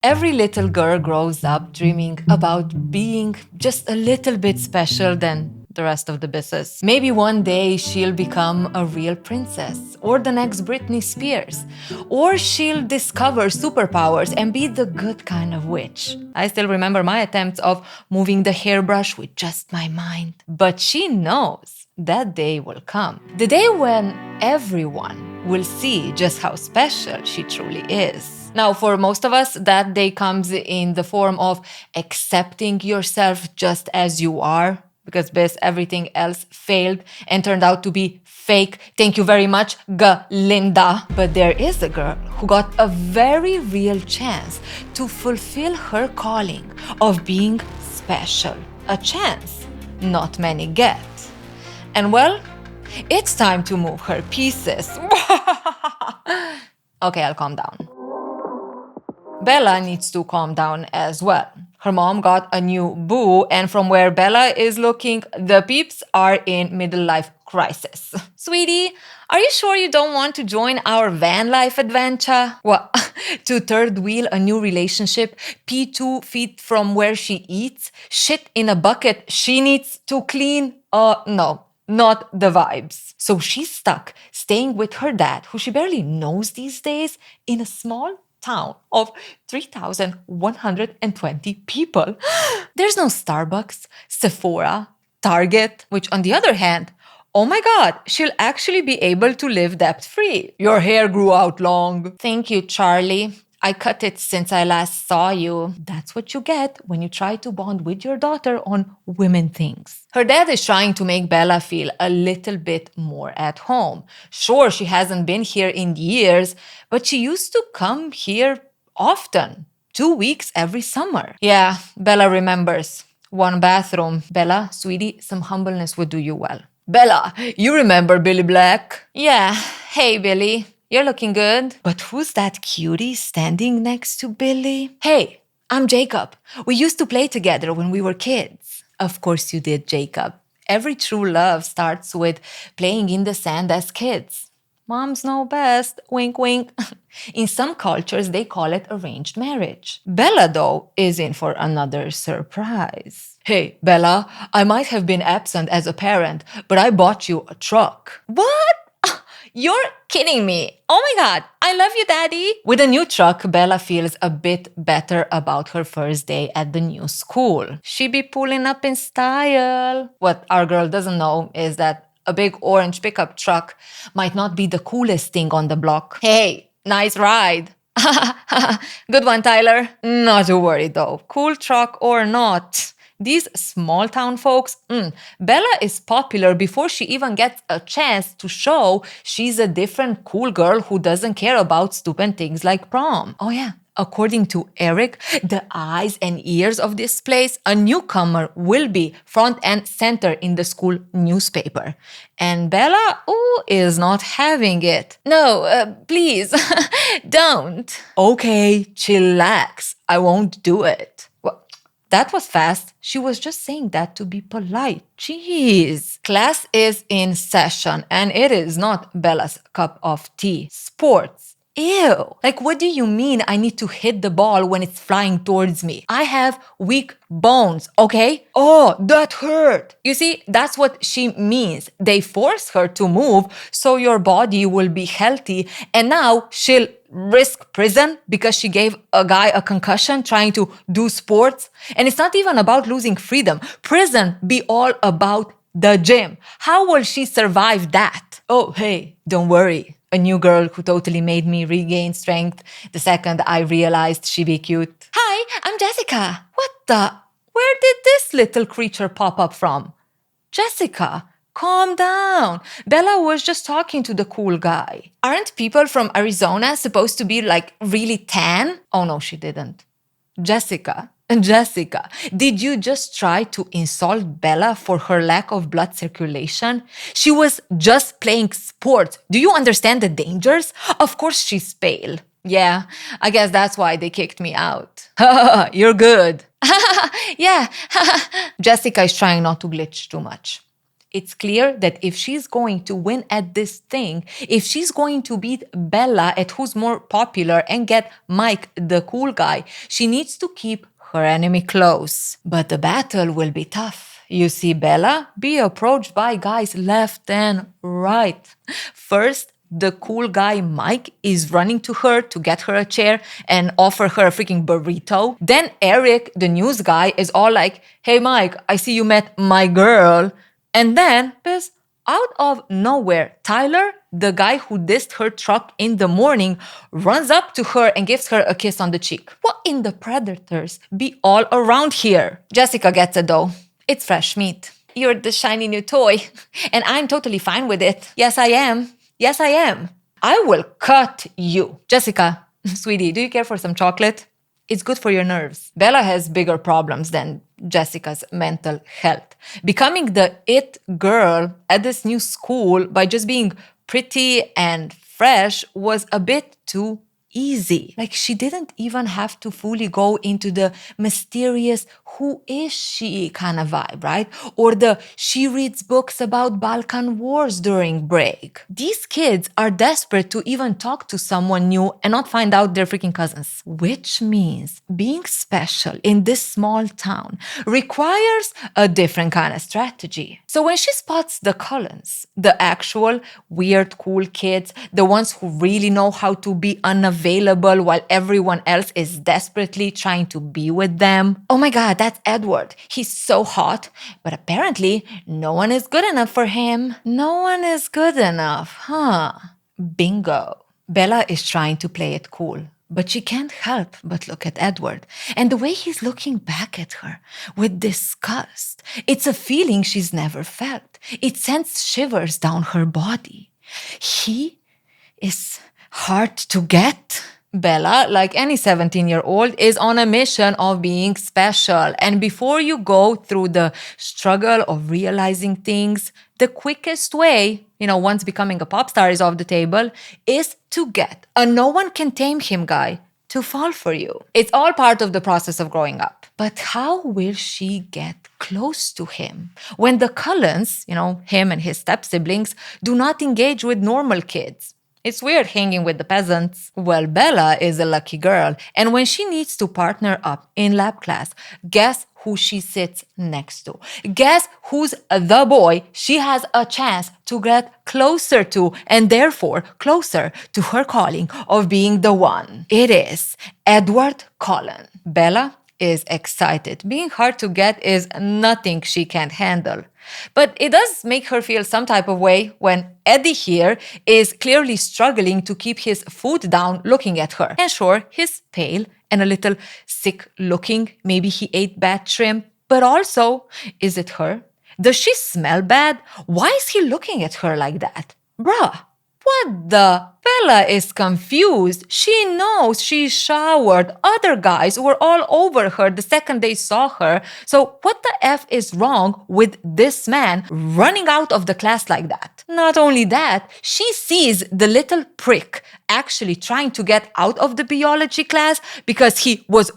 Every little girl grows up dreaming about being just a little bit special than the rest of the business. Maybe one day she'll become a real princess, or the next Britney Spears, or she'll discover superpowers and be the good kind of witch. I still remember my attempts of moving the hairbrush with just my mind. But she knows that day will come. The day when everyone will see just how special she truly is. Now, for most of us, that day comes in the form of accepting yourself just as you are, because everything else failed and turned out to be fake. Thank you very much, Linda. But there is a girl who got a very real chance to fulfill her calling of being special. A chance not many get. And well, it's time to move her pieces. Okay, I'll calm down. Bella needs to calm down as well. Her mom got a new boo, and from where Bella is looking, the peeps are in middle life crisis. Sweetie, are you sure you don't want to join our van life adventure? What? To third wheel a new relationship, pee 2 feet from where she eats, shit in a bucket she needs to clean? No. Not the vibes. So she's stuck staying with her dad, who she barely knows these days, in a small town of 3,120 people. There's no Starbucks, Sephora, Target, which on the other hand, oh my God, she'll actually be able to live debt-free. Your hair grew out long. Thank you, Charlie. I cut it since I last saw you. That's what you get when you try to bond with your daughter on women things. Her dad is trying to make Bella feel a little bit more at home. Sure, she hasn't been here in years, but she used to come here often. 2 weeks every summer. Yeah, Bella remembers. 1 bathroom. Bella, sweetie, some humbleness would do you well. Bella, you remember Billy Black? Yeah. Hey, Billy. You're looking good. But who's that cutie standing next to Billy? Hey, I'm Jacob. We used to play together when we were kids. Of course you did, Jacob. Every true love starts with playing in the sand as kids. Moms know best. Wink, wink. In some cultures, they call it arranged marriage. Bella, though, is in for another surprise. Hey, Bella, I might have been absent as a parent, but I bought you a truck. What? You're kidding me. Oh my God, I love you, Daddy. With a new truck, Bella feels a bit better about her first day at the new school. She be pulling up in style. What our girl doesn't know is that a big orange pickup truck might not be the coolest thing on the block. Hey, nice ride. Good one, Tyler. Not to worry though. Cool truck or not. These small town folks, Bella is popular before she even gets a chance to show she's a different cool girl who doesn't care about stupid things like prom. Oh yeah, according to Eric, the eyes and ears of this place, a newcomer will be front and center in the school newspaper. And Bella, is not having it. No, please, don't. Okay, chillax. I won't do it. That was fast. She was just saying that to be polite. Jeez. Class is in session and it is not Bella's cup of tea. Sports. Ew. Like, what do you mean I need to hit the ball when it's flying towards me? I have weak bones, okay? Oh, that hurt. You see, that's what she means. They force her to move so your body will be healthy, and now she'll risk prison because she gave a guy a concussion trying to do sports. And it's not even about losing freedom. Prison be all about the gym. How will she survive that? Oh, hey, don't worry. A new girl who totally made me regain strength the second I realized she be cute. Hi, I'm Jessica. What the? Where did this little creature pop up from? Jessica, calm down. Bella was just talking to the cool guy. Aren't people from Arizona supposed to be like really tan? Oh no, she didn't. Jessica, did you just try to insult Bella for her lack of blood circulation? She was just playing sports. Do you understand the dangers? Of course she's pale. Yeah, I guess that's why they kicked me out. You're good. Yeah. Jessica is trying not to glitch too much. It's clear that if she's going to win at this thing, if she's going to beat Bella at who's more popular and get Mike, the cool guy, she needs to keep her enemy close. But the battle will be tough. You see Bella be approached by guys left and right. First, the cool guy Mike is running to her to get her a chair and offer her a freaking burrito. Then Eric, the news guy, is all like, "Hey Mike, I see you met my girl." And then, out of nowhere, Tyler, the guy who dissed her truck in the morning, runs up to her and gives her a kiss on the cheek. What in the predators be all around here? Jessica gets it though. It's fresh meat. You're the shiny new toy, and I'm totally fine with it. Yes, I am. Yes, I am. I will cut you. Jessica, sweetie, do you care for some chocolate? It's good for your nerves. Bella has bigger problems than Jessica's mental health. Becoming the it girl at this new school by just being pretty and fresh was a bit too easy. Like, she didn't even have to fully go into the mysterious who is she kind of vibe, right? Or the she reads books about Balkan wars during break. These kids are desperate to even talk to someone new and not find out they're freaking cousins. Which means being special in this small town requires a different kind of strategy. So when she spots the Cullens, the actual weird cool kids, the ones who really know how to be unavailable while everyone else is desperately trying to be with them. Oh my God, that's Edward. He's so hot, but apparently no one is good enough for him. No one is good enough, huh? Bingo. Bella is trying to play it cool, but she can't help but look at Edward. And the way he's looking back at her with disgust, it's a feeling she's never felt. It sends shivers down her body. He is hard to get. Bella, like any 17-year-old, is on a mission of being special. And before you go through the struggle of realizing things, the quickest way, once becoming a pop star is off the table, is to get a no one can tame him guy to fall for you. It's all part of the process of growing up. But how will she get close to him when the Cullens, him and his step-siblings, do not engage with normal kids? It's weird hanging with the peasants. Well, Bella is a lucky girl, and when she needs to partner up in lab class, guess who she sits next to? Guess who's the boy she has a chance to get closer to, and therefore closer to her calling of being the one? It is Edward Cullen. Bella is excited. Being hard to get is nothing she can't handle. But it does make her feel some type of way when Eddie here is clearly struggling to keep his food down looking at her. And sure, he's pale and a little sick looking. Maybe he ate bad shrimp. But also, is it her? Does she smell bad? Why is he looking at her like that? Bruh, what the? Bella is confused. She knows she showered. Other guys were all over her the second they saw her. So what the F is wrong with this man running out of the class like that? Not only that, she sees the little prick actually trying to get out of the biology class because he was,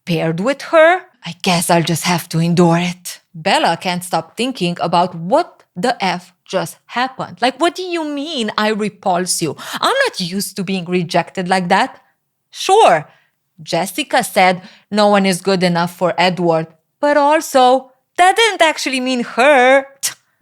paired with her? I guess I'll just have to endure it. Bella can't stop thinking about what the F just happened. Like, what do you mean I repulse you? I'm not used to being rejected like that. Sure, Jessica said no one is good enough for Edward, but also that didn't actually mean her.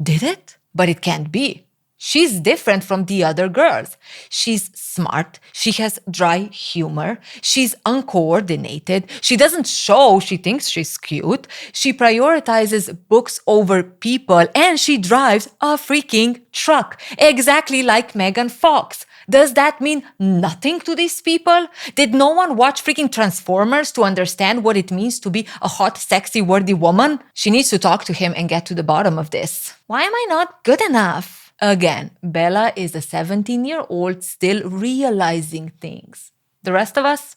Did it? But it can't be. She's different from the other girls. She's smart. She has dry humor. She's uncoordinated. She doesn't show she thinks she's cute. She prioritizes books over people, and she drives a freaking truck, exactly like Megan Fox. Does that mean nothing to these people? Did no one watch freaking Transformers to understand what it means to be a hot, sexy, worthy woman? She needs to talk to him and get to the bottom of this. Why am I not good enough? Again, Bella is a 17-year-old still realizing things. The rest of us?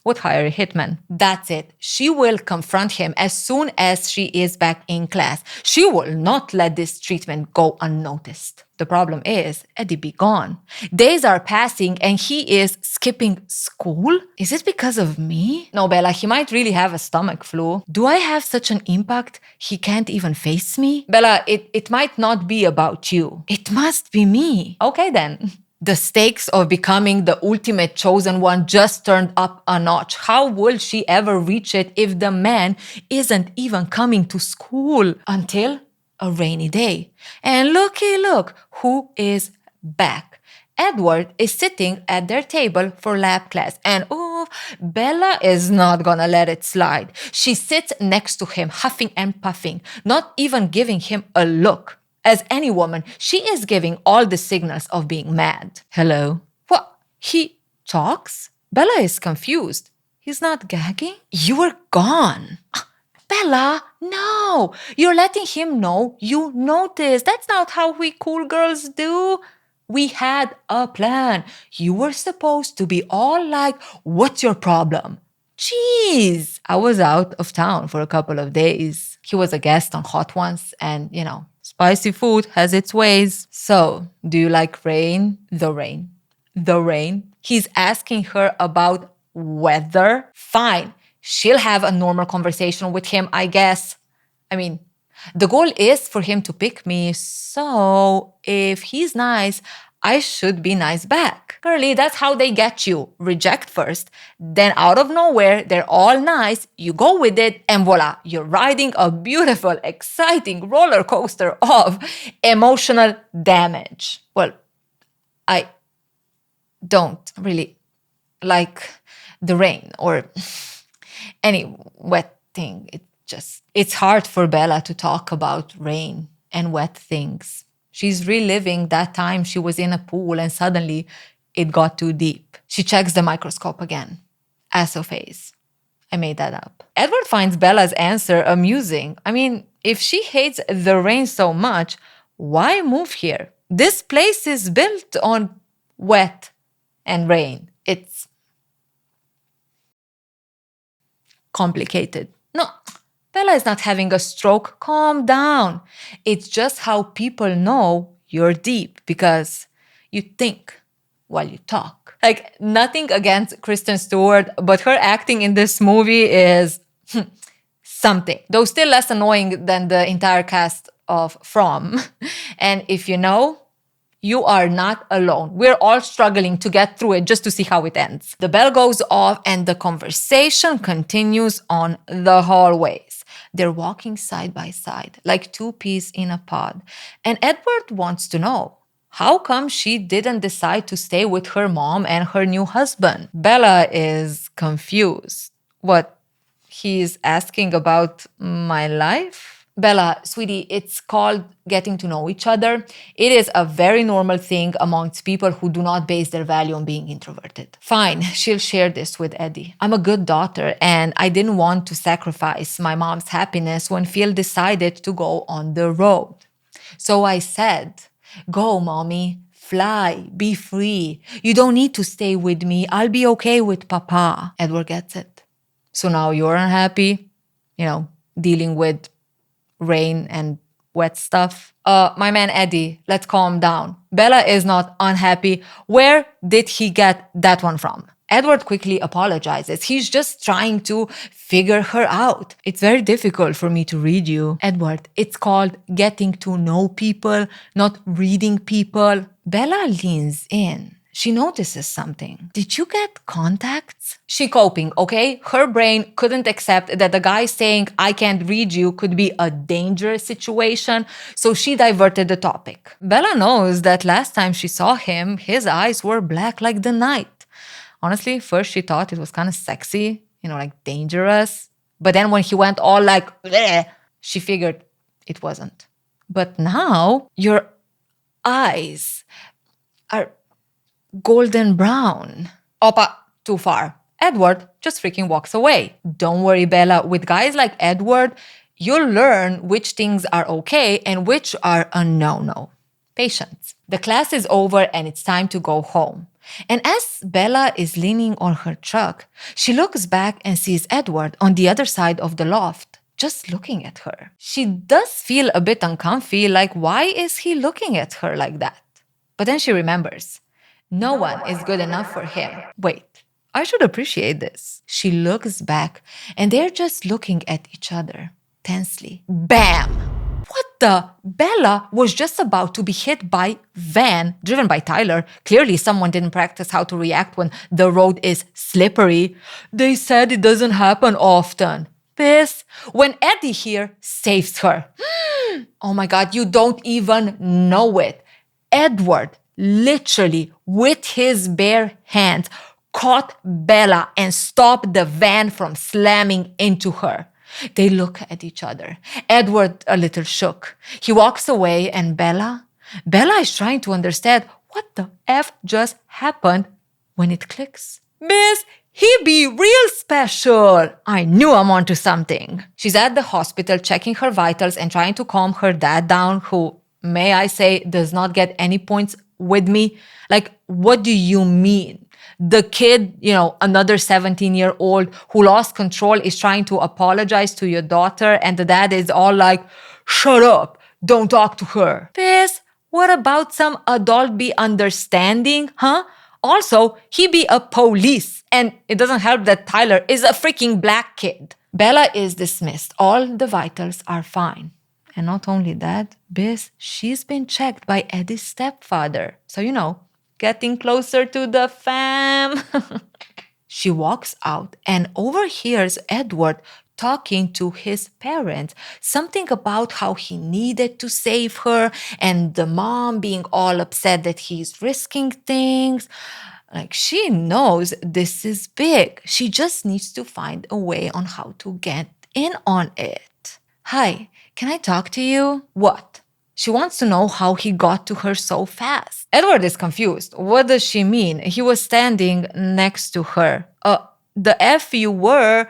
would hire a hitman. That's it. She will confront him as soon as she is back in class. She will not let this treatment go unnoticed. The problem is, Eddie be gone. Days are passing and he is skipping school? Is it because of me? No, Bella, he might really have a stomach flu. Do I have such an impact he can't even face me? Bella, it might not be about you. It must be me. Okay then. The stakes of becoming the ultimate chosen one just turned up a notch. How will she ever reach it if the man isn't even coming to school until a rainy day? And looky, look, who is back? Edward is sitting at their table for lab class, and oh, Bella is not gonna let it slide. She sits next to him, huffing and puffing, not even giving him a look. As any woman, she is giving all the signals of being mad. Hello? What? He talks? Bella is confused. He's not gagging? You were gone. Bella, no. You're letting him know you noticed. That's not how we cool girls do. We had a plan. You were supposed to be all like, what's your problem? Jeez. I was out of town for a couple of days. He was a guest on Hot Ones and, spicy food has its ways. So, do you like rain? The rain. The rain? He's asking her about weather? Fine. She'll have a normal conversation with him, I guess. The goal is for him to pick me, so if he's nice, I should be nice back. Girlie, that's how they get you. Reject first. Then out of nowhere, they're all nice. You go with it and voila, you're riding a beautiful, exciting roller coaster of emotional damage. Well, I don't really like the rain or any wet thing. It's hard for Bella to talk about rain and wet things. She's reliving that time she was in a pool and suddenly it got too deep. She checks the microscope again. Asophase. I made that up. Edward finds Bella's answer amusing. If she hates the rain so much, why move here? This place is built on wet and rain. It's complicated. No, Bella is not having a stroke. Calm down. It's just how people know you're deep because you think while you talk. Like, nothing against Kristen Stewart, but her acting in this movie is something. Though still less annoying than the entire cast of From. And if you know, you are not alone. We're all struggling to get through it just to see how it ends. The bell goes off and the conversation continues on the hallways. They're walking side by side, like two peas in a pod. And Edward wants to know, how come she didn't decide to stay with her mom and her new husband? Bella is confused. What, he's asking about my life? Bella, sweetie, it's called getting to know each other. It is a very normal thing amongst people who do not base their value on being introverted. Fine, she'll share this with Eddie. I'm a good daughter and I didn't want to sacrifice my mom's happiness when Phil decided to go on the road. So I said, go, mommy, fly, be free. You don't need to stay with me. I'll be okay with Papa. Edward gets it. So now you're unhappy, dealing with rain and wet stuff. My man Eddie, let's calm down. Bella is not unhappy. Where did he get that one from? Edward quickly apologizes. He's just trying to figure her out. It's very difficult for me to read you. Edward, it's called getting to know people, not reading people. Bella leans in. She notices something. Did you get contacts? She coping, okay? Her brain couldn't accept that the guy saying, I can't read you could be a dangerous situation, so she diverted the topic. Bella knows that last time she saw him, his eyes were black like the night. Honestly, first she thought it was kind of sexy, like dangerous. But then when he went all like, bleh, she figured it wasn't. But now, your eyes are golden brown. Opa, too far. Edward just freaking walks away. Don't worry, Bella. With guys like Edward, you'll learn which things are okay and which are a no-no. Patience. The class is over and it's time to go home. And as Bella is leaning on her truck, she looks back and sees Edward on the other side of the loft, just looking at her. She does feel a bit uncomfy, like, why is he looking at her like that? But then she remembers, no one is good enough for him. Wait, I should appreciate this. She looks back, and they're just looking at each other, tensely. Bam! What the? Bella was just about to be hit by van driven by Tyler. Clearly, someone didn't practice how to react when the road is slippery. They said it doesn't happen often. This, when Eddie here saves her. Oh my God, you don't even know it. Edward, literally, with his bare hands, caught Bella and stopped the van from slamming into her. They look at each other. Edward a little shook. He walks away, and Bella is trying to understand what the F just happened when it clicks. Miss, he be real special. I knew I'm onto something. She's at the hospital checking her vitals and trying to calm her dad down, who, may I say, does not get any points with me. Like, what do you mean? The kid, another 17-year-old who lost control is trying to apologize to your daughter, and the dad is all like, shut up, don't talk to her. Piss, what about some adult be understanding, huh? Also, he be a police, and it doesn't help that Tyler is a freaking black kid. Bella is dismissed. All the vitals are fine. And not only that, Biz, she's been checked by Eddie's stepfather. So, getting closer to the fam. She walks out and overhears Edward talking to his parents, something about how he needed to save her, and the mom being all upset that he's risking things. Like, she knows this is big. She just needs to find a way on how to get in on it. Hi, can I talk to you? What? She wants to know how he got to her so fast. Edward is confused. What does she mean? He was standing next to her. The F you were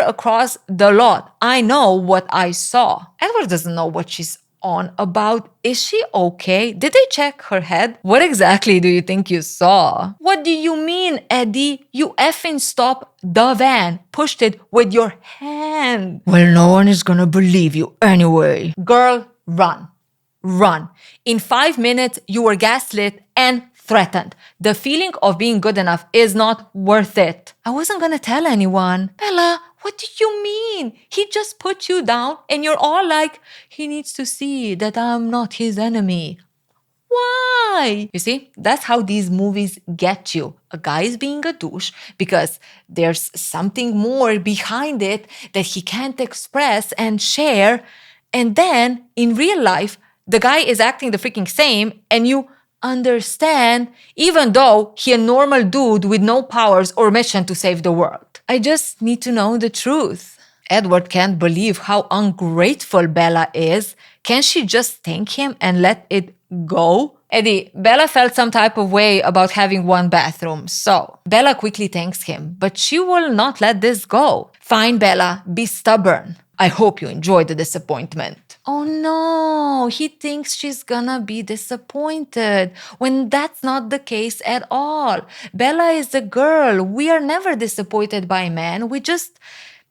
across the lot. I know what I saw. Edward doesn't know what she's on about. Is she okay? Did they check her head? What exactly do you think you saw? What do you mean, Eddie? You effing stopped the van, pushed it with your hand. Well, no one is gonna believe you anyway. Girl, run. Run. In 5 minutes, you were gaslit and threatened. The feeling of being good enough is not worth it. I wasn't gonna tell anyone. Bella, what do you mean? He just put you down and you're all like, he needs to see that I'm not his enemy. Why? You see, that's how these movies get you. A guy is being a douche because there's something more behind it that he can't express and share. And then in real life, the guy is acting the freaking same and you understand, even though he a normal dude with no powers or mission to save the world. I just need to know the truth. Edward can't believe how ungrateful Bella is. Can't she just thank him and let it go? Eddie, Bella felt some type of way about having one bathroom, so Bella quickly thanks him, but she will not let this go. Fine, Bella, be stubborn. I hope you enjoy the disappointment. Oh no, he thinks she's gonna be disappointed when that's not the case at all. Bella is a girl. We are never disappointed by men. We just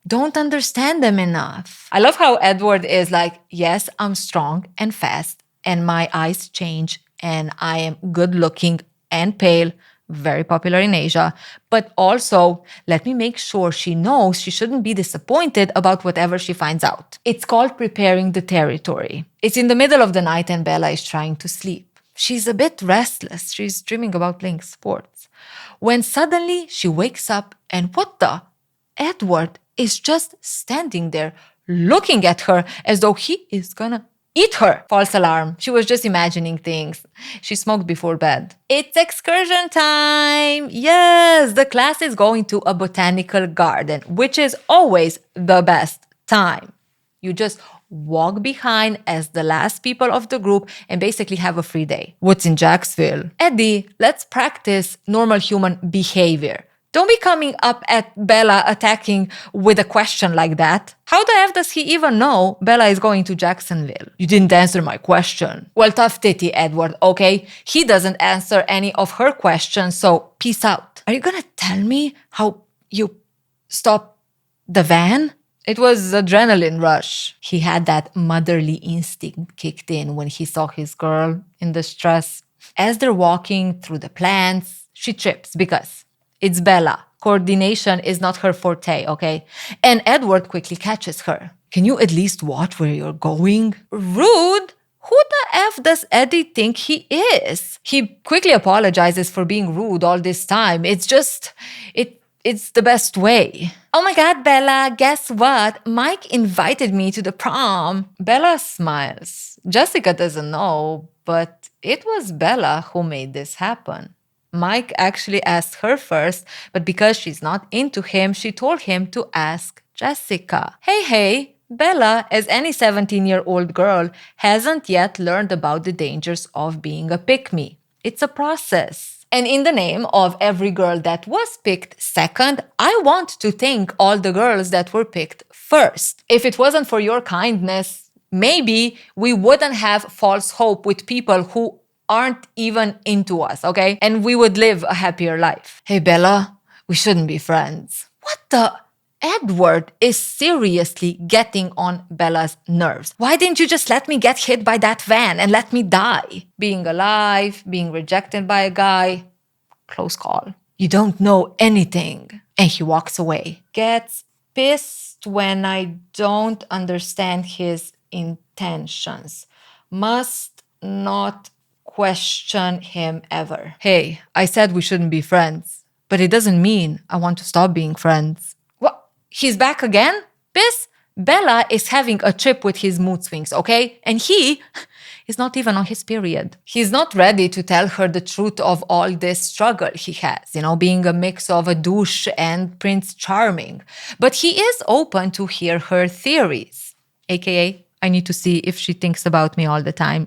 don't understand them enough. I love how Edward is like, yes, I'm strong and fast and my eyes change and I am good looking and pale, very popular in Asia, but also let me make sure she knows she shouldn't be disappointed about whatever she finds out. It's called preparing the territory. It's in the middle of the night and Bella is trying to sleep. She's a bit restless. She's dreaming about playing sports. When suddenly she wakes up and what the? Edward is just standing there looking at her as though he is gonna eat her. False alarm. She was just imagining things. She smoked before bed. It's excursion time. Yes, the class is going to a botanical garden, which is always the best time. You just walk behind as the last people of the group and basically have a free day. What's in Jacksville? Eddie, let's practice normal human behavior. Don't be coming up at Bella attacking with a question like that. How the F does he even know Bella is going to Jacksonville? You didn't answer my question. Well, tough titty, Edward, okay? He doesn't answer any of her questions, so peace out. Are you gonna tell me how you stopped the van? It was adrenaline rush. He had that motherly instinct kicked in when he saw his girl in distress. As they're walking through the plants, she trips because it's Bella. Coordination is not her forte, okay? And Edward quickly catches her. Can you at least watch where you're going? Rude? Who the F does Eddie think he is? He quickly apologizes for being rude all this time. It's the best way. Oh my God, Bella, guess what? Mike invited me to the prom. Bella smiles. Jessica doesn't know, but it was Bella who made this happen. Mike actually asked her first, but because she's not into him, she told him to ask Jessica. Hey, Bella, as any 17-year-old girl, hasn't yet learned about the dangers of being a pick-me. It's a process. And in the name of every girl that was picked second, I want to thank all the girls that were picked first. If it wasn't for your kindness, maybe we wouldn't have false hope with people who aren't even into us, okay? And we would live a happier life. Hey, Bella, we shouldn't be friends. What the? Edward is seriously getting on Bella's nerves. Why didn't you just let me get hit by that van and let me die? Being alive, being rejected by a guy, close call. You don't know anything. And he walks away. Gets pissed when I don't understand his intentions. Must not question him ever. Hey, I said we shouldn't be friends, but it doesn't mean I want to stop being friends. He's back again? Piss? Bella is having a trip with his mood swings, okay? And he is not even on his period. He's not ready to tell her the truth of all this struggle he has, being a mix of a douche and Prince Charming. But he is open to hear her theories, aka I need to see if she thinks about me all the time.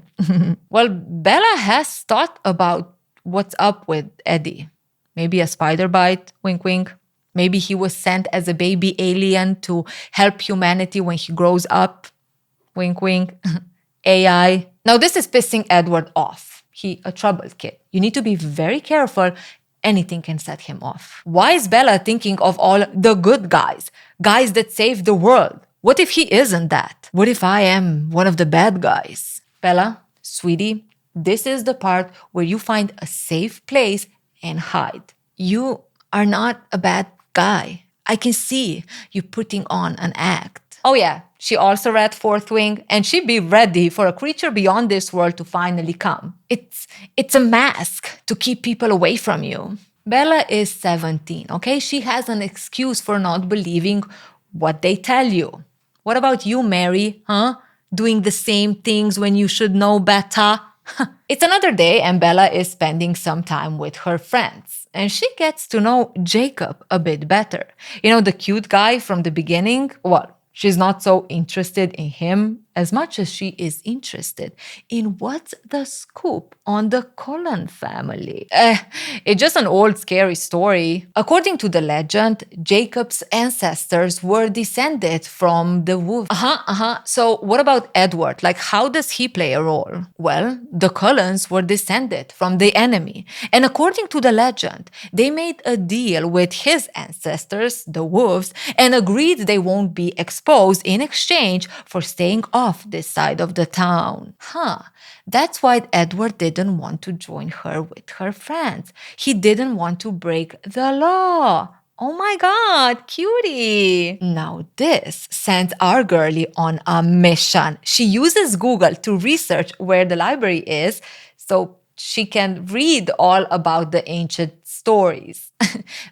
Well, Bella has thought about what's up with Eddie. Maybe a spider bite, wink wink. Maybe he was sent as a baby alien to help humanity when he grows up. Wink, wink. AI. Now this is pissing Edward off. He a troubled kid. You need to be very careful. Anything can set him off. Why is Bella thinking of all the good guys? Guys that save the world. What if he isn't that? What if I am one of the bad guys? Bella, sweetie, this is the part where you find a safe place and hide. You are not a bad guy. I can see you putting on an act. Oh yeah, she also read Fourth Wing, and she'd be ready for a creature beyond this world to finally come. It's a mask to keep people away from you. Bella is 17, okay? She has an excuse for not believing what they tell you. What about you, Mary? Doing the same things when you should know better? It's another day, and Bella is spending some time with her friends. And she gets to know Jacob a bit better. The cute guy from the beginning? Well, she's not so interested in him as much as she is interested in what's the scoop on the Cullen family. It's just an old scary story. According to the legend, Jacob's ancestors were descended from the wolf. So what about Edward? How does he play a role? Well, the Cullens were descended from the enemy. And according to the legend, they made a deal with his ancestors, the wolves, and agreed they won't be exposed in exchange for staying off this side of the town. That's why Edward didn't want to join her with her friends. He didn't want to break the law. Oh my God, cutie. Now this sends our girlie on a mission. She uses Google to research where the library is so she can read all about the ancient stories.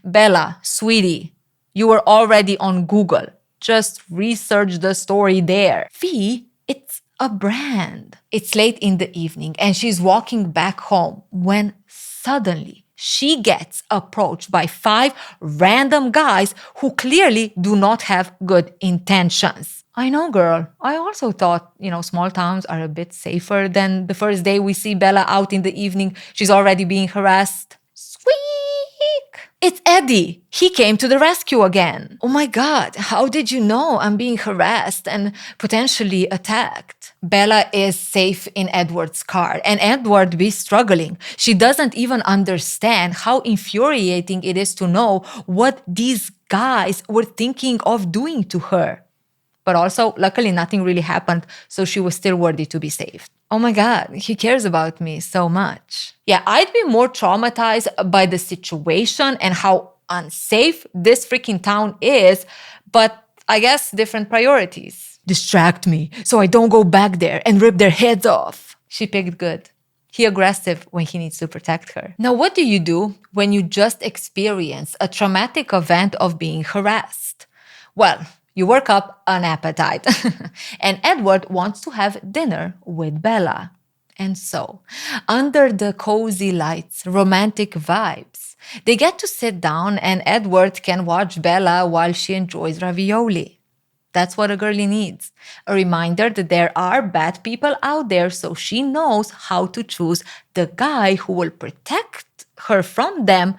Bella, sweetie, you were already on Google. Just research the story there. V, it's a brand. It's late in the evening and she's walking back home when suddenly she gets approached by 5 random guys who clearly do not have good intentions. I know, girl. I also thought, small towns are a bit safer than the first day we see Bella out in the evening. She's already being harassed. Squeak! It's Eddie. He came to the rescue again. Oh my God, how did you know I'm being harassed and potentially attacked? Bella is safe in Edward's car, and Edward be struggling. She doesn't even understand how infuriating it is to know what these guys were thinking of doing to her. But also, luckily, nothing really happened, so she was still worthy to be saved. Oh my God, he cares about me so much. Yeah, I'd be more traumatized by the situation and how unsafe this freaking town is, but I guess different priorities. Distract me so I don't go back there and rip their heads off. She picked good. He aggressive when he needs to protect her. Now, what do you do when you just experience a traumatic event of being harassed? Well, you work up an appetite. And Edward wants to have dinner with Bella. And so, under the cozy lights, romantic vibes, they get to sit down and Edward can watch Bella while she enjoys ravioli. That's what a girlie needs. A reminder that there are bad people out there so she knows how to choose the guy who will protect her from them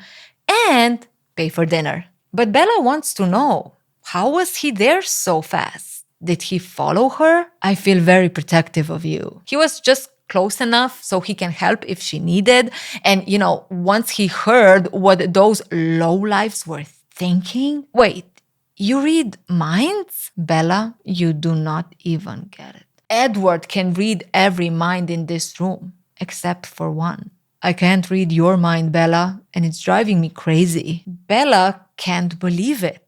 and pay for dinner. But Bella wants to know, how was he there so fast? Did he follow her? I feel very protective of you. He was just close enough so he can help if she needed. And, once he heard what those lowlifes were thinking, wait, you read minds? Bella, you do not even get it. Edward can read every mind in this room, except for one. I can't read your mind, Bella, and it's driving me crazy. Bella can't believe it.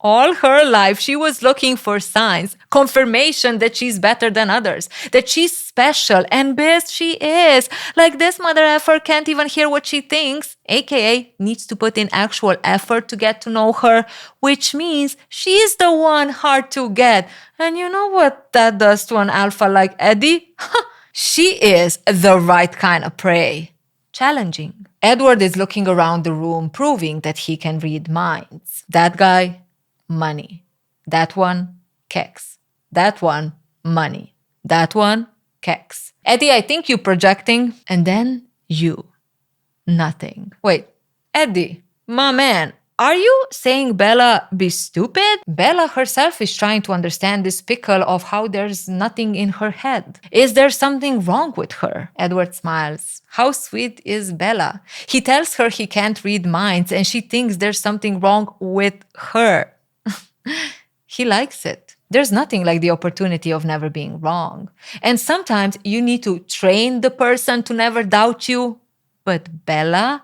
All her life, she was looking for signs, confirmation that she's better than others, that she's special, and bitch, she is. Like this mother effer can't even hear what she thinks, aka needs to put in actual effort to get to know her, which means she's the one hard to get. And you know what that does to an alpha like Eddie? She is the right kind of prey. Challenging. Edward is looking around the room, proving that he can read minds. That guy, money. That one, keks. That one, money. That one, keks. Eddie, I think you're projecting. And then you. Nothing. Wait, Eddie, my man, are you saying Bella be stupid? Bella herself is trying to understand this pickle of how there's nothing in her head. Is there something wrong with her? Edward smiles. How sweet is Bella? He tells her he can't read minds and she thinks there's something wrong with her. He likes it. There's nothing like the opportunity of never being wrong. And sometimes you need to train the person to never doubt you. But Bella,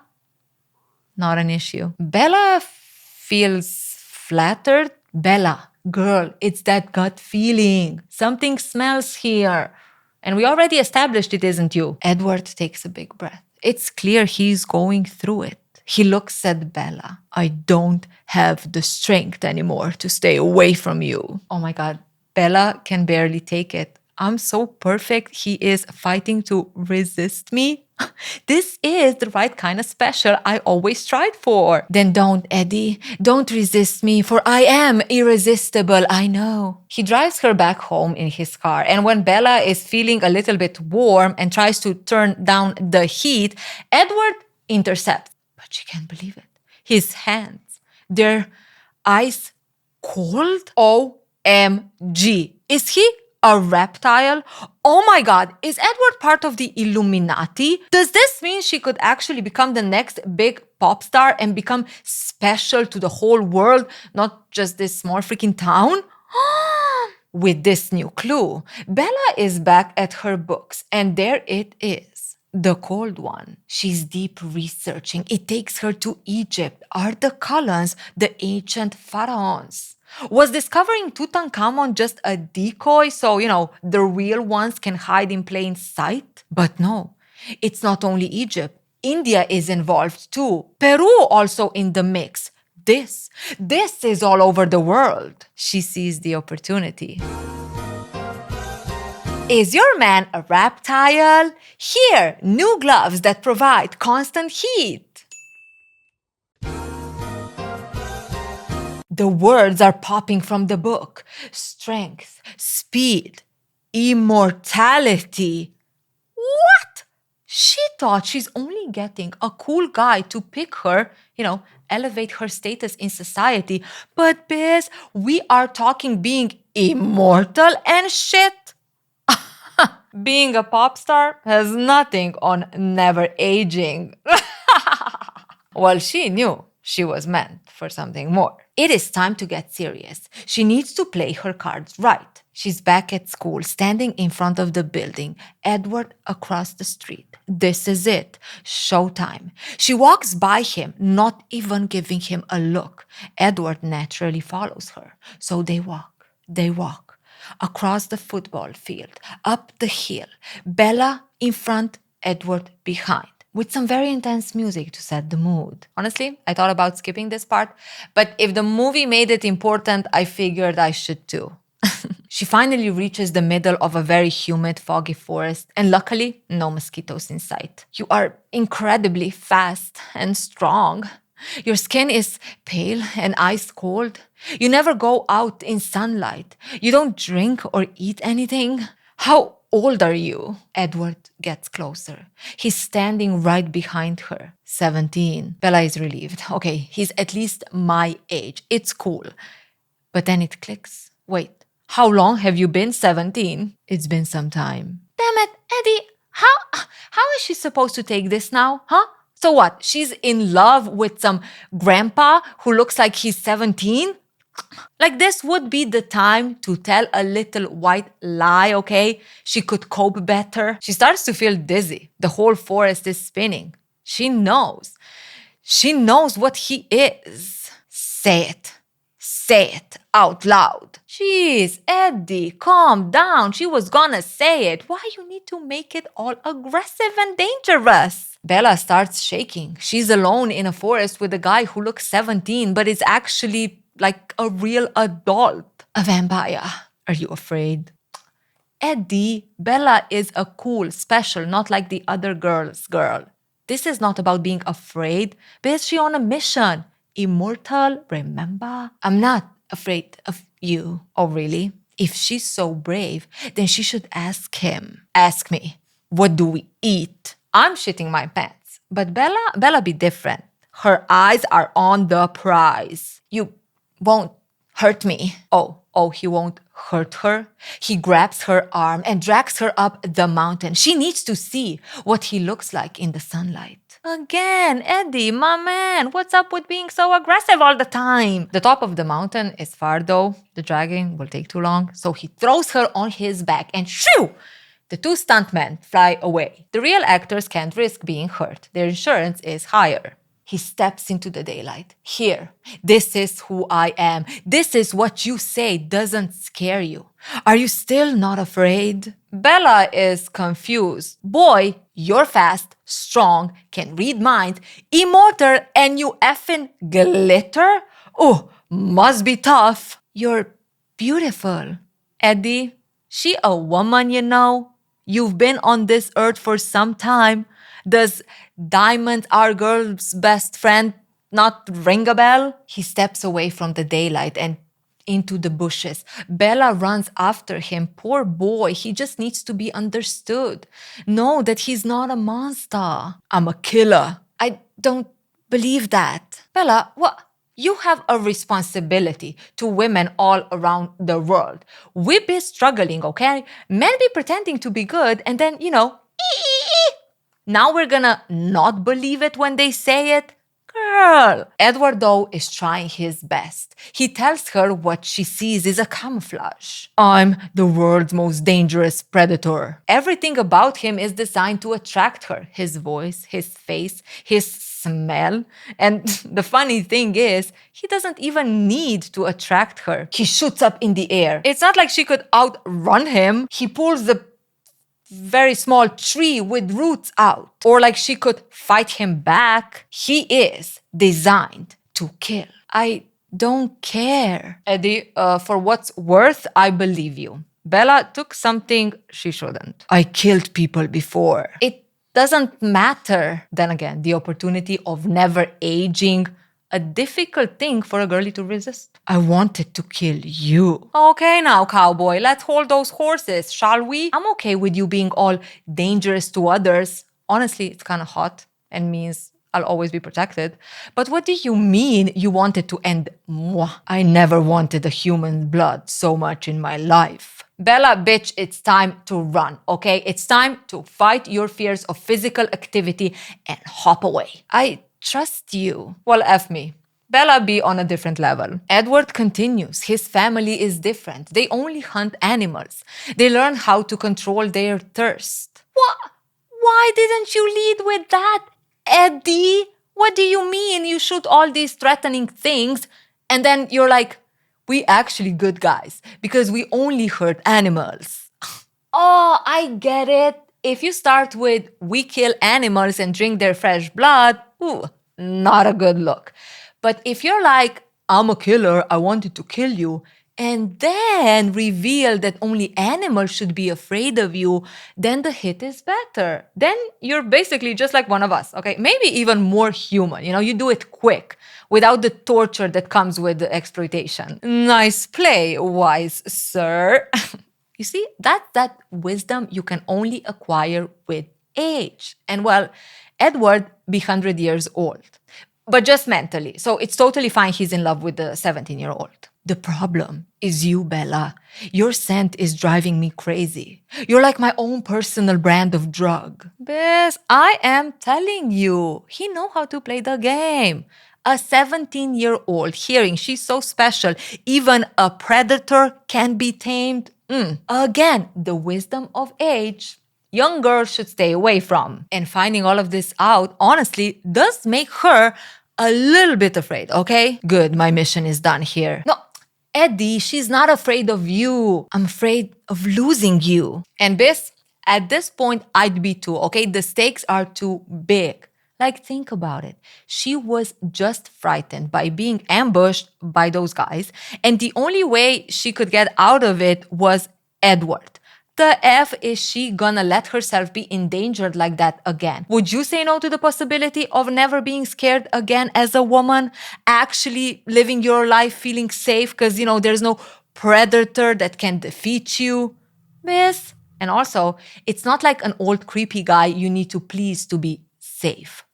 not an issue. Bella feels flattered. Bella, girl, it's that gut feeling. Something smells here. And we already established it isn't you. Edward takes a big breath. It's clear he's going through it. He looks at Bella. I don't have the strength anymore to stay away from you. Oh my God. Bella can barely take it. I'm so perfect. He is fighting to resist me. This is the right kind of special I always tried for. Then don't, Eddie. Don't resist me, for I am irresistible, I know. He drives her back home in his car, and when Bella is feeling a little bit warm and tries to turn down the heat, Edward intercepts. But she can't believe it. His hands, they're ice cold? OMG. Is he a reptile? Oh my God, is Edward part of the Illuminati? Does this mean she could actually become the next big pop star and become special to the whole world, not just this small freaking town? With this new clue, Bella is back at her books, and there it is. The cold one. She's deep researching. It takes her to Egypt. Are the Cullens the ancient pharaohs? Was discovering Tutankhamun just a decoy so, the real ones can hide in plain sight? But no, it's not only Egypt. India is involved too. Peru also in the mix. This is all over the world. She sees the opportunity. Is your man a reptile? Here, new gloves that provide constant heat. The words are popping from the book. Strength, speed, immortality. What? She thought she's only getting a cool guy to pick her, elevate her status in society. But biz, we are talking being immortal and shit. Being a pop star has nothing on never aging. Well, she knew she was meant for something more. It is time to get serious. She needs to play her cards right. She's back at school, standing in front of the building, Edward across the street. This is it. Showtime. She walks by him, not even giving him a look. Edward naturally follows her. So they walk. Across the football field, up the hill. Bella in front, Edward behind, with some very intense music to set the mood. Honestly, I thought about skipping this part, but if the movie made it important, I figured I should too. She finally reaches the middle of a very humid, foggy forest, and luckily, no mosquitoes in sight. You are incredibly fast and strong. Your skin is pale and ice cold. You never go out in sunlight. You don't drink or eat anything. How old are you? Edward gets closer. He's standing right behind her. 17. Bella is relieved. Okay, he's at least my age. It's cool. But then it clicks. Wait, how long have you been 17? It's been some time. Damn it, Eddie, how is she supposed to take this now, huh? So what, she's in love with some grandpa who looks like he's 17? Like, this would be the time to tell a little white lie, okay? She could cope better. She starts to feel dizzy. The whole forest is spinning. She knows. She knows what he is. Say it. Say it out loud. Jeez, Eddie, calm down. She was gonna say it. Why you need to make it all aggressive and dangerous? Bella starts shaking. She's alone in a forest with a guy who looks 17, but is actually like a real adult. A vampire. Are you afraid? Eddie, Bella is a cool, special, not like the other girls' girl. This is not about being afraid, but is she on a mission? Immortal, remember? I'm not afraid of you. Oh, really? If she's so brave, then she should ask him. Ask me, what do we eat? I'm shitting my pants. But Bella be different. Her eyes are on the prize. You won't hurt me. Oh, he won't hurt her. He grabs her arm and drags her up the mountain. She needs to see what he looks like in the sunlight. Again, Eddie, my man, what's up with being so aggressive all the time? The top of the mountain is far though. The dragging will take too long. So he throws her on his back and shoo! The two stuntmen fly away. The real actors can't risk being hurt. Their insurance is higher. He steps into the daylight. Here, this is who I am. This is what you say doesn't scare you. Are you still not afraid? Bella is confused. Boy, you're fast, strong, can read minds, immortal, and you effing glitter? Oh, must be tough. You're beautiful. Eddie, she a woman, you know? You've been on this earth for some time. Does Diamond, our girl's best friend, not ring a bell? He steps away from the daylight and into the bushes. Bella runs after him. Poor boy, he just needs to be understood. Know that he's not a monster. I'm a killer. I don't believe that. Bella, what? You have a responsibility to women all around the world. We be struggling, okay? Men be pretending to be good and then, now we're gonna not believe it when they say it? Girl. Edward, though, is trying his best. He tells her what she sees is a camouflage. I'm the world's most dangerous predator. Everything about him is designed to attract her. His voice, his face, his smell. And the funny thing is, he doesn't even need to attract her. He shoots up in the air. It's not like she could outrun him. He pulls the very small tree with roots out. Or like she could fight him back. He is designed to kill. I don't care. Eddie, for what's worth, I believe you. Bella took something she shouldn't. I killed people before. It doesn't matter. Then again, the opportunity of never aging, a difficult thing for a girlie to resist. I wanted to kill you. Okay now, cowboy, let's hold those horses, shall we? I'm okay with you being all dangerous to others honestly, it's kind of hot and means I'll always be protected. But what do you mean you wanted to end moi? I never wanted a human blood so much in my life. Bella, bitch, it's time to run, okay? It's time to fight your fears of physical activity and hop away. I trust you. Well, F me. Bella be on a different level. Edward continues. His family is different. They only hunt animals. They learn how to control their thirst. What? Why didn't you lead with that, Eddie? What do you mean you shoot all these threatening things and then you're like, we actually good guys because we only hurt animals? Oh, I get it. If you start with we kill animals and drink their fresh blood, ooh, not a good look. But if you're like, I'm a killer, I wanted to kill you, and then reveal that only animals should be afraid of you, then the hit is better. Then you're basically just like one of us, okay? Maybe even more human. You do it quick without the torture that comes with the exploitation. Nice play, wise sir. You see, that's that wisdom you can only acquire with age. And well, Edward be 100 years old, but just mentally. So it's totally fine he's in love with the 17-year-old. The problem is you, Bella. Your scent is driving me crazy. You're like my own personal brand of drug. Bess, I am telling you, he know how to play the game. A 17-year-old hearing she's so special, even a predator can be tamed. Again, the wisdom of age. Young girls should stay away from. And finding all of this out, honestly, does make her a little bit afraid, okay? Good, my mission is done here. No, Eddie, she's not afraid of you. I'm afraid of losing you. And Biss, at this point, I'd be too, okay? The stakes are too big. Like, think about it. She was just frightened by being ambushed by those guys, and the only way she could get out of it was Edward. The F is she gonna let herself be endangered like that again? Would you say no to the possibility of never being scared again as a woman? Actually living your life feeling safe because, there's no predator that can defeat you? Miss? And also, it's not like an old creepy guy you need to please to be safe.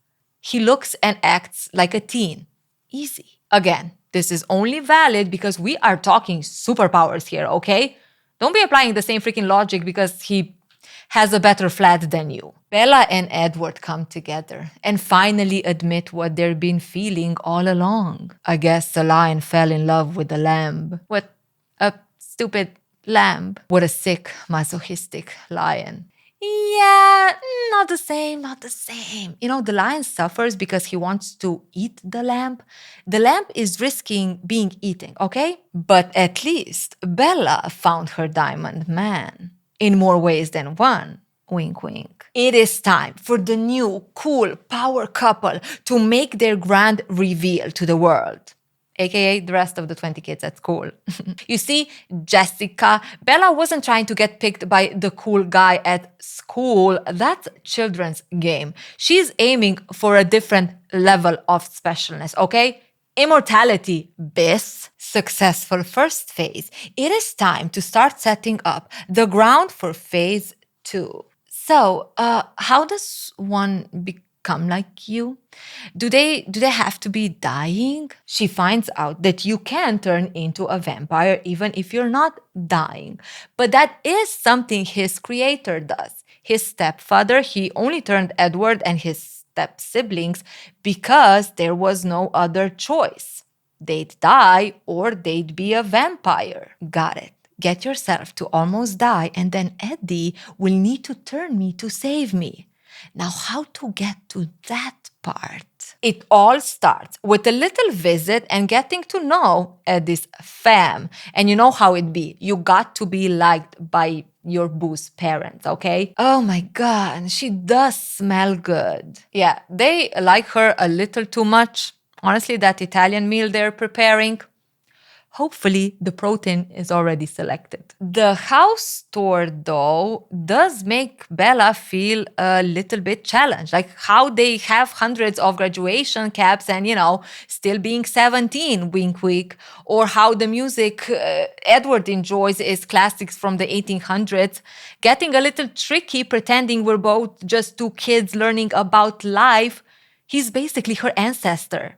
He looks and acts like a teen. Easy. Again, this is only valid because we are talking superpowers here, okay? Don't be applying the same freaking logic because he has a better flat than you. Bella and Edward come together and finally admit what they've been feeling all along. I guess the lion fell in love with the lamb. What a stupid lamb. What a sick, masochistic lion. Yeah, not the same, not the same. The lion suffers because he wants to eat the lamb. The lamb is risking being eaten, okay? But at least Bella found her diamond man in more ways than one. Wink, wink. It is time for the new, cool power couple to make their grand reveal to the world. AKA the rest of the 20 kids at school. You see, Jessica, Bella wasn't trying to get picked by the cool guy at school. That's children's game. She's aiming for a different level of specialness, okay? Immortality, Biss. Successful first phase. It is time to start setting up the ground for phase 2. So, how does one become like you? Do they have to be dying? She finds out that you can turn into a vampire even if you're not dying. But that is something his creator does. His stepfather, he only turned Edward and his step-siblings because there was no other choice. They'd die or they'd be a vampire. Got it. Get yourself to almost die and then Eddie will need to turn me to save me. Now, how to get to that part? It all starts with a little visit and getting to know Eddie's fam. And you know how it be. You got to be liked by your boo's parents, okay? Oh my God, she does smell good. Yeah, they like her a little too much. Honestly, that Italian meal they're preparing, Hopefully, the protein is already selected. The house tour, though, does make Bella feel a little bit challenged. Like how they have hundreds of graduation caps and, still being 17, wink, wink. Or how the music Edward enjoys is classics from the 1800s. Getting a little tricky, pretending we're both just two kids learning about life. He's basically her ancestor.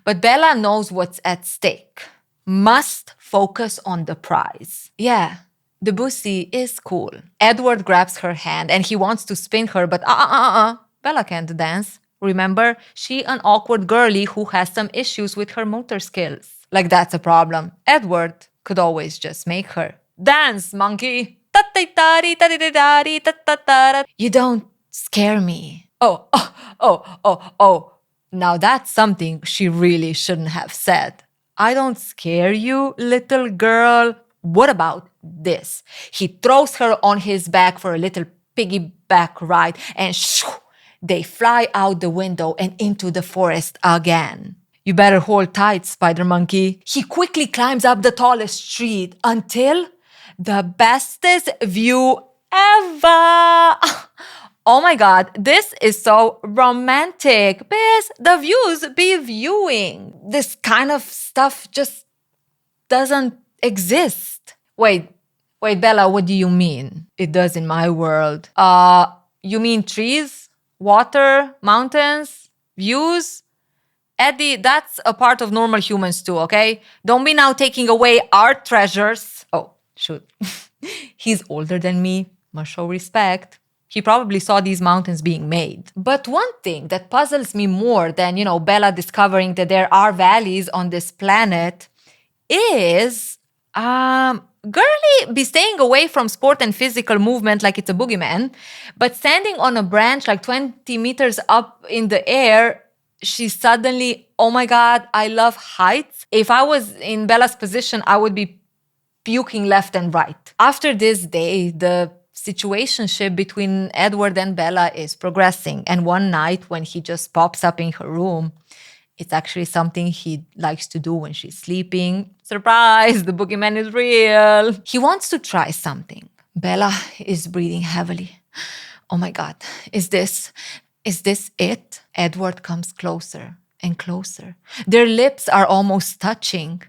But Bella knows what's at stake. Must focus on the prize. Yeah, the bussy is cool. Edward grabs her hand and he wants to spin her, but Bella can't dance. Remember, she an awkward girlie who has some issues with her motor skills. Like that's a problem. Edward could always just make her. Dance, monkey! You don't scare me. Oh. Now that's something she really shouldn't have said. I don't scare you, little girl. What about this? He throws her on his back for a little piggyback ride and shoo, they fly out the window and into the forest again. You better hold tight, spider monkey. He quickly climbs up the tallest tree until the bestest view ever. Oh my God, this is so romantic. Because the views be viewing. This kind of stuff just doesn't exist. Wait, Bella, what do you mean? It does in my world. You mean trees, water, mountains, views? Eddie, that's a part of normal humans too, okay? Don't be now taking away our treasures. Oh, shoot. He's older than me. Must show respect. He probably saw these mountains being made. But one thing that puzzles me more than, Bella discovering that there are valleys on this planet is, girlie be staying away from sport and physical movement like it's a boogeyman, but standing on a branch like 20 meters up in the air, she suddenly, oh my God, I love heights. If I was in Bella's position, I would be puking left and right. After this day, the situationship between Edward and Bella is progressing. And one night when he just pops up in her room, it's actually something he likes to do when she's sleeping. Surprise, the boogeyman is real. He wants to try something. Bella is breathing heavily. Oh my God, is this it? Edward comes closer and closer. Their lips are almost touching.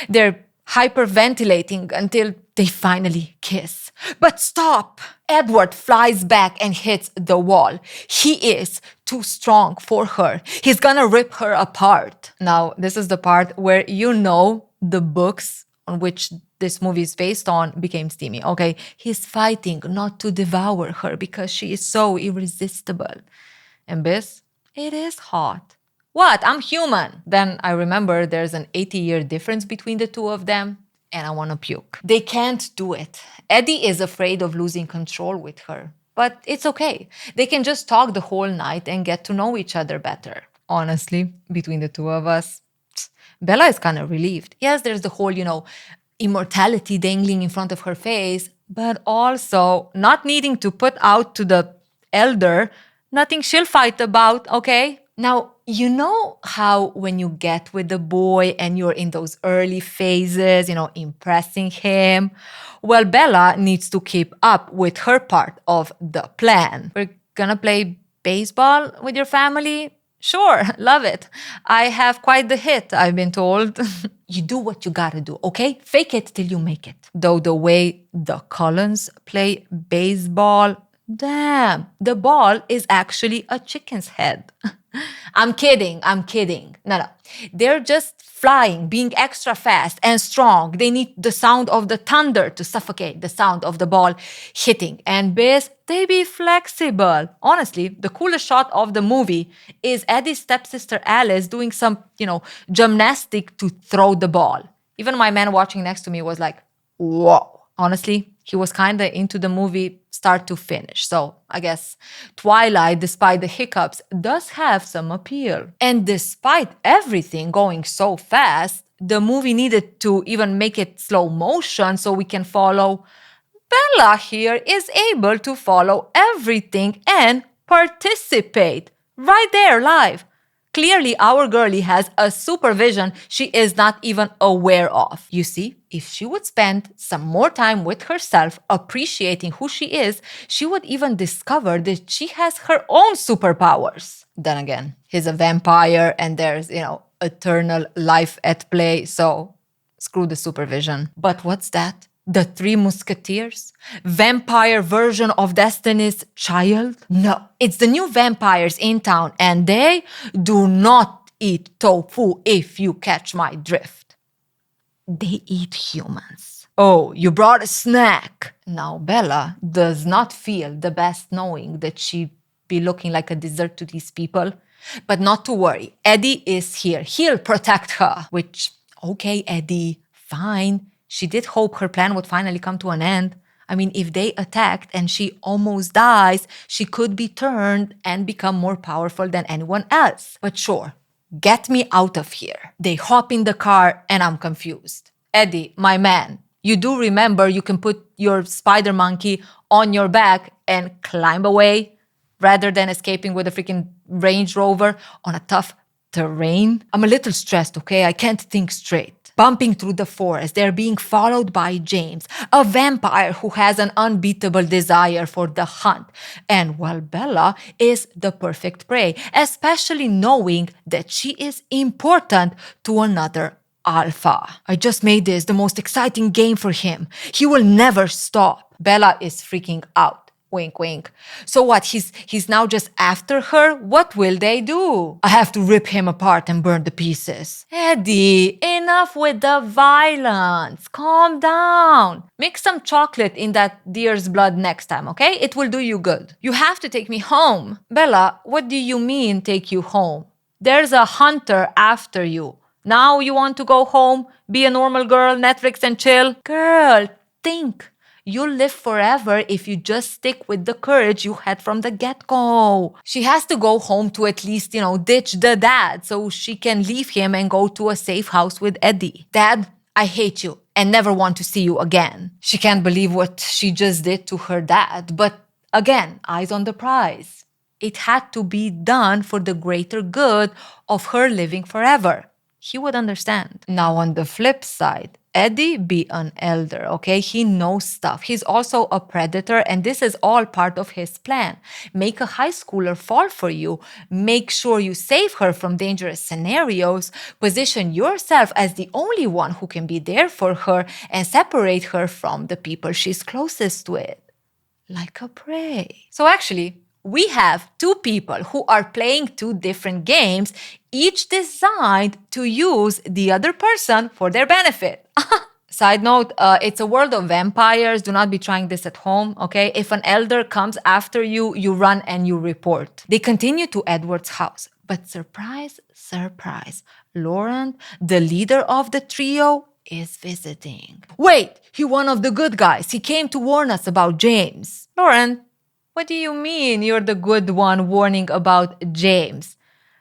They're hyperventilating until they finally kiss. But stop! Edward flies back and hits the wall. He is too strong for her. He's gonna rip her apart. Now, this is the part where the books on which this movie is based on became steamy, okay? He's fighting not to devour her because she is so irresistible. And this, it is hot. What? I'm human. Then I remember there's an 80-year difference between the two of them, and I want to puke. They can't do it. Eddie is afraid of losing control with her, but it's okay. They can just talk the whole night and get to know each other better. Honestly, between the two of us, Bella is kind of relieved. Yes, there's the whole, immortality dangling in front of her face, but also not needing to put out to the elder nothing she'll fight about, okay? Now, you know how when you get with the boy and you're in those early phases, impressing him? Well, Bella needs to keep up with her part of the plan. We're gonna play baseball with your family? Sure, love it. I have quite the hit, I've been told. You do what you gotta do, okay? Fake it till you make it. Though the way the Cullens play baseball, damn, the ball is actually a chicken's head. I'm kidding. No. They're just flying, being extra fast and strong. They need the sound of the thunder to suffocate the sound of the ball hitting. And biz, they be flexible. Honestly, the coolest shot of the movie is Eddie's stepsister Alice doing some, gymnastic to throw the ball. Even my man watching next to me was like, whoa. Honestly, he was kind of into the movie start to finish. So I guess Twilight, despite the hiccups, does have some appeal. And despite everything going so fast, the movie needed to even make it slow motion so we can follow. Bella here is able to follow everything and participate right there live. Clearly, our girlie has a supervision she is not even aware of. You see, if she would spend some more time with herself, appreciating who she is, she would even discover that she has her own superpowers. Then again, he's a vampire and there's, eternal life at play, so screw the supervision. But what's that? The Three Musketeers? Vampire version of Destiny's Child? No, it's the new vampires in town and they do not eat tofu, if you catch my drift. They eat humans. Oh, you brought a snack. Now, Bella does not feel the best knowing that she be looking like a dessert to these people. But not to worry, Eddie is here. He'll protect her. Which, okay, Eddie, fine. She did hope her plan would finally come to an end. I mean, if they attacked and she almost dies, she could be turned and become more powerful than anyone else. But sure, get me out of here. They hop in the car and I'm confused. Eddie, my man, you do remember you can put your spider monkey on your back and climb away rather than escaping with a freaking Range Rover on a tough terrain? I'm a little stressed, okay? I can't think straight. Bumping through the forest, they're being followed by James, a vampire who has an unbeatable desire for the hunt. And while Bella is the perfect prey, especially knowing that she is important to another alpha. I just made this the most exciting game for him. He will never stop. Bella is freaking out. Wink, wink. So what, he's now just after her? What will they do? I have to rip him apart and burn the pieces. Eddie, enough with the violence. Calm down. Mix some chocolate in that deer's blood next time, okay? It will do you good. You have to take me home. Bella, what do you mean take you home? There's a hunter after you. Now you want to go home, be a normal girl, Netflix and chill? Girl, think. You'll live forever if you just stick with the courage you had from the get-go. She has to go home to at least, ditch the dad so she can leave him and go to a safe house with Eddie. Dad, I hate you and never want to see you again. She can't believe what she just did to her dad, but again, eyes on the prize. It had to be done for the greater good of her living forever. He would understand. Now on the flip side, Eddie be an elder, okay? He knows stuff. He's also a predator, and this is all part of his plan. Make a high schooler fall for you. Make sure you save her from dangerous scenarios. Position yourself as the only one who can be there for her and separate her from the people she's closest with. Like a prey. So actually, we have two people who are playing two different games, each designed to use the other person for their benefit. Side note, it's a world of vampires. Do not be trying this at home, okay? If an elder comes after you, you run and you report. They continue to Edward's house. But surprise, surprise, Lauren, the leader of the trio, is visiting. Wait, he one of the good guys. He came to warn us about James. Lauren, what do you mean you're the good one warning about James?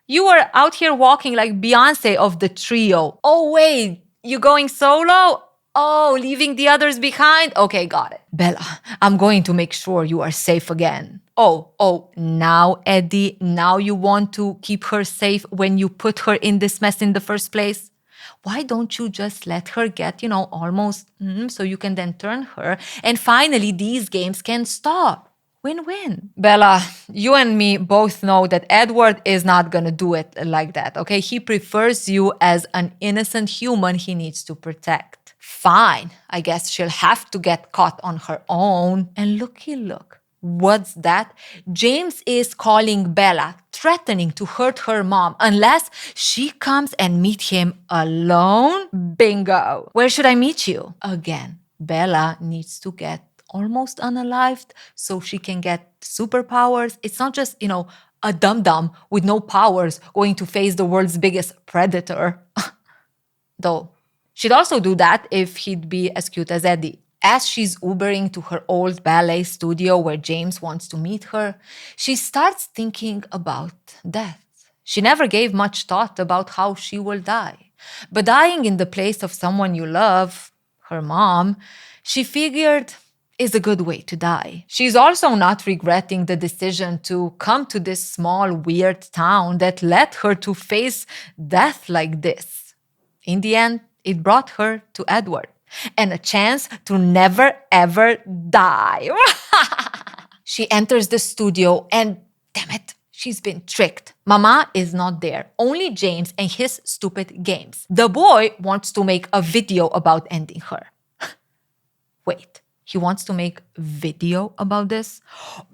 You were out here walking like Beyonce of the trio. Oh, wait, you going solo? Oh, leaving the others behind? Okay, got it. Bella, I'm going to make sure you are safe again. Oh, now, Eddie, now you want to keep her safe when you put her in this mess in the first place? Why don't you just let her get, almost, so you can then turn her and finally these games can stop? Win-win. Bella, you and me both know that Edward is not gonna do it like that, okay? He prefers you as an innocent human he needs to protect. Fine, I guess she'll have to get caught on her own. And looky look, what's that? James is calling Bella, threatening to hurt her mom unless she comes and meet him alone. Bingo. Where should I meet you? Again, Bella needs to get almost unalived so she can get superpowers. It's not just, a dum-dum with no powers going to face the world's biggest predator. Though, she'd also do that if he'd be as cute as Eddie. As she's Ubering to her old ballet studio where James wants to meet her, she starts thinking about death. She never gave much thought about how she will die. But dying in the place of someone you love, her mom, she figured is a good way to die. She's also not regretting the decision to come to this small, weird town that led her to face death like this. In the end, it brought her to Edward and a chance to never ever die. She enters the studio and, damn it, she's been tricked. Mama is not there, only James and his stupid games. The boy wants to make a video about ending her. Wait, he wants to make video about this?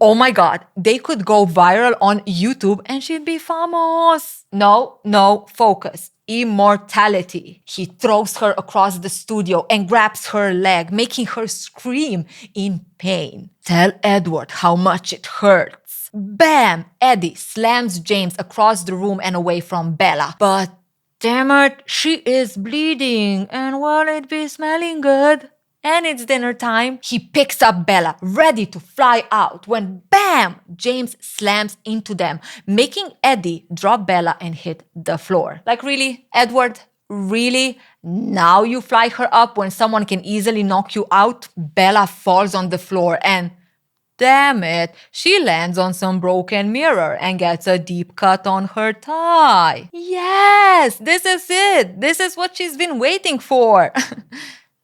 Oh my God, they could go viral on YouTube and she'd be famous. No, focus. Immortality. He throws her across the studio and grabs her leg, making her scream in pain. Tell Edward how much it hurts. Bam! Eddie slams James across the room and away from Bella. But damn it, she is bleeding and will it be smelling good? And it's dinner time. He picks up Bella, ready to fly out, when bam! James slams into them, making Eddie drop Bella and hit the floor. Like, really, Edward? Really? Now you fly her up when someone can easily knock you out? Bella falls on the floor and, damn it, she lands on some broken mirror and gets a deep cut on her thigh. Yes, this is it. This is what she's been waiting for.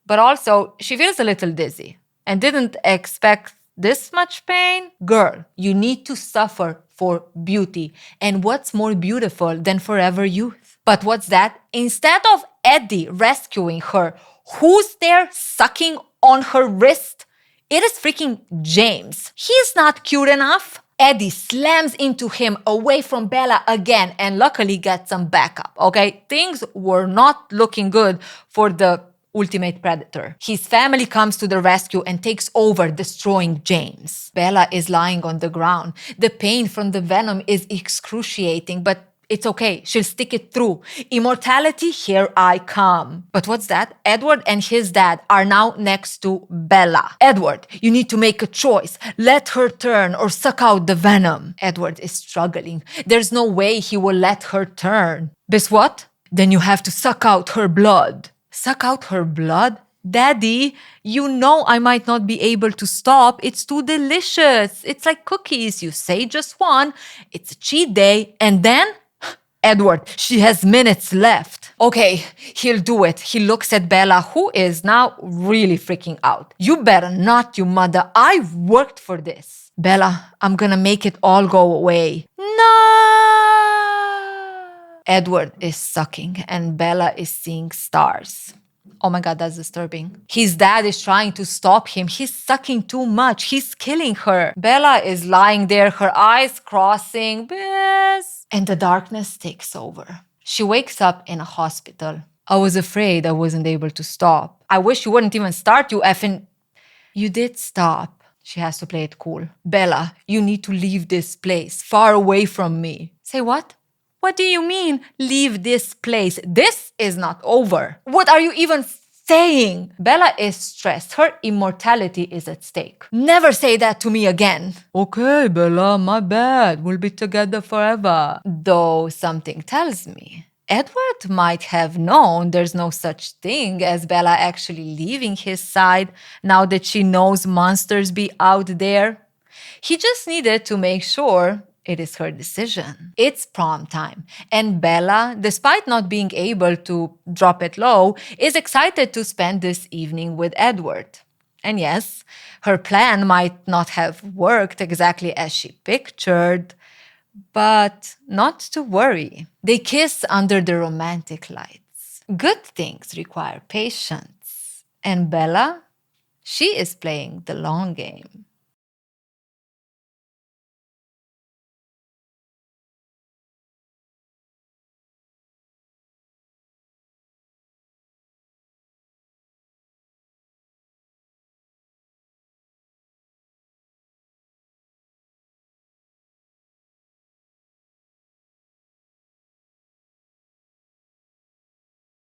But also, she feels a little dizzy and didn't expect this much pain. Girl, you need to suffer for beauty. And what's more beautiful than forever youth? But what's that? Instead of Eddie rescuing her, who's there sucking on her wrist? It is freaking James. He's not cute enough. Eddie slams into him away from Bella again and luckily gets some backup, okay? Things were not looking good for the ultimate predator. His family comes to the rescue and takes over, destroying James. Bella is lying on the ground. The pain from the venom is excruciating, but it's okay. She'll stick it through. Immortality, here I come. But what's that? Edward and his dad are now next to Bella. Edward, you need to make a choice. Let her turn or suck out the venom. Edward is struggling. There's no way he will let her turn. Guess what? Then you have to suck out her blood. Suck out her blood? Daddy, you know I might not be able to stop. It's too delicious. It's like cookies. You say just one. It's a cheat day. And then? Edward, she has minutes left. Okay, he'll do it. He looks at Bella, who is now really freaking out. You better not, you mother. I worked for this. Bella, I'm gonna make it all go away. No! Edward is sucking and Bella is seeing stars. Oh my God, that's disturbing. His dad is trying to stop him. He's sucking too much. He's killing her. Bella is lying there, her eyes crossing. Yes. And the darkness takes over. She wakes up in a hospital. I was afraid I wasn't able to stop. I wish you wouldn't even start, you effing... You did stop. She has to play it cool. Bella, you need to leave this place, far away from me. Say what? What do you mean, leave this place? This is not over. What are you even saying? Bella is stressed. Her immortality is at stake. Never say that to me again. Okay, Bella, my bad. We'll be together forever. Though something tells me Edward might have known there's no such thing as Bella actually leaving his side now that she knows monsters be out there. He just needed to make sure it is her decision. It's prom time, and Bella, despite not being able to drop it low, is excited to spend this evening with Edward. And yes, her plan might not have worked exactly as she pictured, but not to worry. They kiss under the romantic lights. Good things require patience. And Bella, she is playing the long game.